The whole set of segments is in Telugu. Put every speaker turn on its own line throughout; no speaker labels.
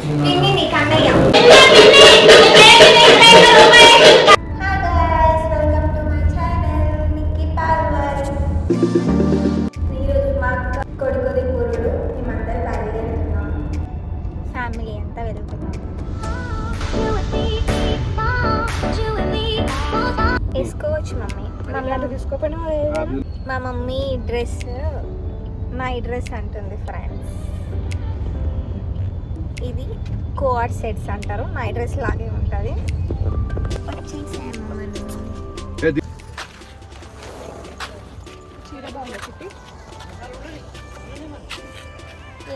పిన్ని నీ కన్నయ్య. ఈరోజు మా కొడుకుది పురుడు, మేమందరం బయలుదేరుతున్నాం. ఫ్యామిలీ అంతా వెళ్తున్నాం. వేసుకోవచ్చు మమ్మీ. మమ్మల్ని తీసుకోపోయినా మా మమ్మీ డ్రెస్ మై డ్రెస్ అంటుంది ఫ్రెండ్స్. ఇది కోఆర్డ్ సెట్స్ అంటారు, మై డ్రెస్ లాగే ఉంటుంది. వచ్చేసాము మనం.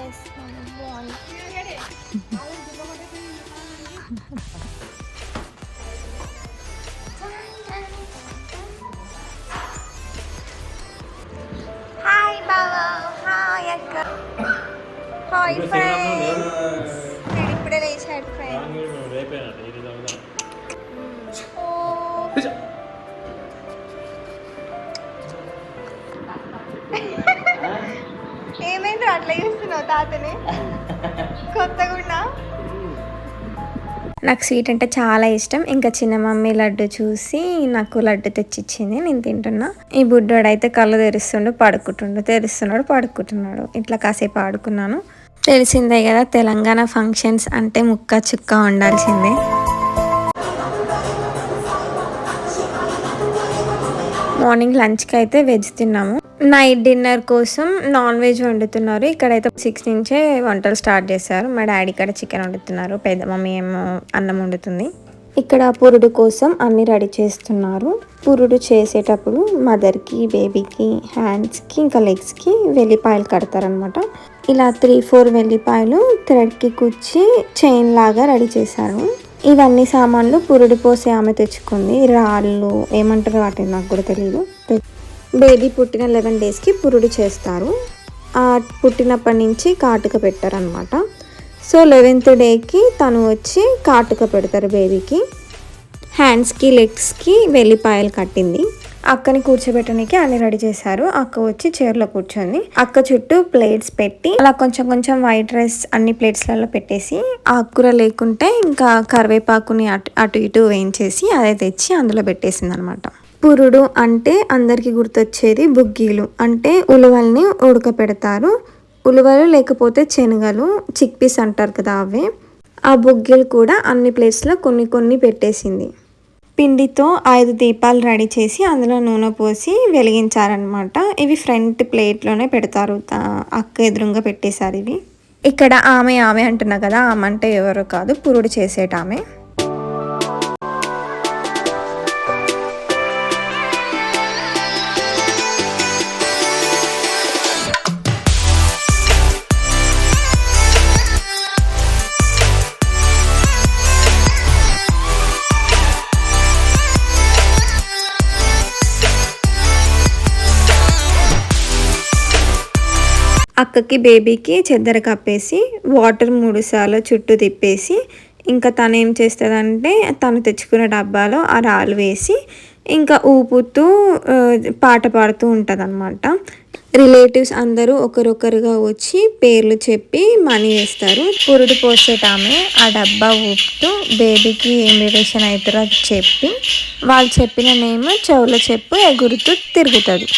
ఎస్ బాగుంది. హాయ్ బావా. హాయ్ అక్క. Hi friends. నేను ఇప్పుడే లేచాడు ఫ్రెండ్స్. ఏమైంది అట్లా చూస్తున్నావు తాతని? కొత్తగా నాకు స్వీట్ అంటే చాలా ఇష్టం. ఇంకా చిన్న మమ్మీ లడ్డు చూసి నాకు లడ్డు తెచ్చిచ్చింది, నేను తింటున్నా. ఈ బుడ్డోడు అయితే కళ్ళు తెరుస్తున్నాడు పడుకుంటున్నాడు. ఇట్లా కాసేపు ఆడుకున్నాను. తెలిసిందే కదా, తెలంగాణ ఫంక్షన్స్ అంటే ముక్క చుక్క ఉండాల్సిందే. మార్నింగ్ లంచ్కి అయితే వెజ్ తిన్నాము. నైట్ డిన్నర్ కోసం నాన్ వెజ్ వండుతున్నారు. ఇక్కడైతే 6 నుంచే వంటలు స్టార్ట్ చేశారు. మా డాడీ ఇక్కడ చికెన్ వండుతున్నారు, పెద్ద మమ్మీ ఏమో అన్నం వండుతుంది. ఇక్కడ పురుడు కోసం అన్ని రెడీ చేస్తున్నారు. పురుడు చేసేటప్పుడు మదర్కి, బేబీకి, హ్యాండ్స్కి ఇంకా లెగ్స్కి వెల్లిపాయలు కడతారనమాట. ఇలా 3-4 వెల్లిపాయలు థ్రెడ్కి కుచ్చి చైన్ లాగా రెడీ చేశారు. ఇవన్నీ సామాన్లు పురుడు పోసే ఆమె తెచ్చుకుంది. రాళ్ళు ఏమంటారు వాటిని నాకు కూడా తెలియదు. బేబీ పుట్టిన 11 డేస్కి పురుడు చేస్తారు. పుట్టినప్పటి నుంచి కాటుక పెట్టారనమాట. సో 11th డేకి తను వచ్చి కాటుక పెడతారు బేబీకి. హ్యాండ్స్కి లెగ్స్కి వెల్లిపాయలు కట్టింది. అక్కని కూర్చోబెట్టడానికి అన్ని రెడీ చేశారు. అక్క వచ్చి చైర్లో కూర్చొని అక్క చుట్టూ ప్లేట్స్ పెట్టి అలా కొంచెం కొంచెం వైట్ రైస్ అన్ని ప్లేట్స్లలో పెట్టేసి, ఆకుకూర లేకుంటే ఇంకా కరివేపాకుని అటు ఇటు వేయించేసి అదే తెచ్చి అందులో పెట్టేసింది అనమాట. పురుడు అంటే అందరికి గుర్తొచ్చేది బుగ్గీలు, అంటే ఉలవల్ని ఉడకపెడతారు. ఉలవలు లేకపోతే శనగలు, చిక్పీస్ అంటారు కదా, అవే. ఆ బుగ్గీలు కూడా అన్ని ప్లేట్స్లో కొన్ని కొన్ని పెట్టేసింది. పిండితో 5 దీపాలు రెడీ చేసి అందులో నూనె పోసి వెలిగించారనమాట. ఇవి ఫ్రంట్ ప్లేట్లోనే పెడతారు. అక్క ఎదురుగా పెట్టేశారు ఇవి. ఇక్కడ ఆమె అంటున్నా కదా, ఆమె అంటే ఎవరో కాదు, పురుడు చేసేట ఆమె. అక్కకి బేబీకి చెద్దర కప్పేసి వాటర్ 3 సార్లు చుట్టూ తిప్పేసి, ఇంకా తను ఏం చేస్తుందంటే తను తెచ్చుకున్న డబ్బాలో ఆ రాళ్ళు వేసి ఇంకా ఊపుతూ పాట పాడుతూ ఉంటుంది అనమాట. రిలేటివ్స్ అందరూ ఒకరొకరుగా వచ్చి పేర్లు చెప్పి మనీ వేస్తారు. పురుడు పోసేటామె ఆ డబ్బా ఊపుతూ బేబీకి ఏం రిలేషన్ అవుతారో అది చెప్పి వాళ్ళు చెప్పిన నేమ్ చెవులో చెప్పు ఎగురుతూ తిరుగుతుంది.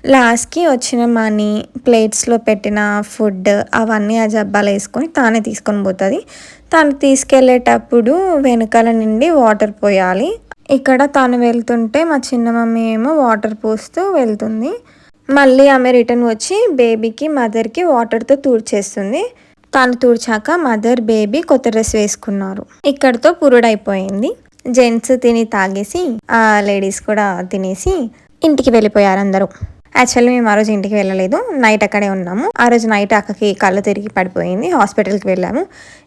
లాస్ట్‌కి వచ్చిన మనీ, ప్లేట్స్‌లో పెట్టిన ఫుడ్ అవన్నీ ఆ జబ్బాలో ఏసుకొని తానే తీసుకొని పోతది. తను తీసుకెళ్ళేటప్పుడు వెనకాల నుండి వాటర్ పోయాలి. ఇక్కడ తను వెళ్తుంటే మా చిన్న మమ్మీ ఏమో వాటర్ పోస్తూ వెళ్తుంది. మళ్ళీ ఆమె రిటర్న్ వచ్చి బేబీకి, మదర్‌కి వాటర్‌తో తుడిచేస్తుంది. తను తుడిచాక మదర్, బేబీ కొత్త డ్రెస్ వేసుకున్నారు. ఇక్కడితో పురుడయిపోయింది. జెంట్స్ తిని తాగేసి, లేడీస్ కూడా తినేసి ఇంటికి వెళ్ళిపోయారందరూ. యాక్చువల్లీ మేము ఆ రోజు ఇంటికి వెళ్ళలేదు. నైట్ అక్కడే ఉన్నాము. ఆ రోజు నైట్ అక్కకి కళ్ళు తిరిగి పడిపోయింది. హాస్పిటల్‌కి వెళ్ళాము.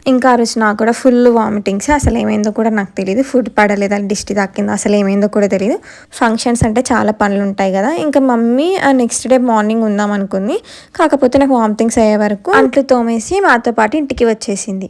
ఇంకా ఆ రోజు నాకు కూడా ఫుల్ వామిటింగ్స్. అసలు ఏమైందో కూడా నాకు తెలీదు. ఫుడ్ పడలేదా, దిష్టి తాకిందా అసలు ఏమైందో కూడా తెలీదు. ఫంక్షన్స్ అంటే చాలా పనులుంటాయి కదా! ఇంకా మమ్మీ నెక్స్ట్ డే మార్నింగ్ ఉందాం అనుకుంది. కాకపోతే నాకు వామిటింగ్స్ అయ్యే వరకు అంట్లు తోమేసి మాతో పాటు ఇంటికి వచ్చేసింది.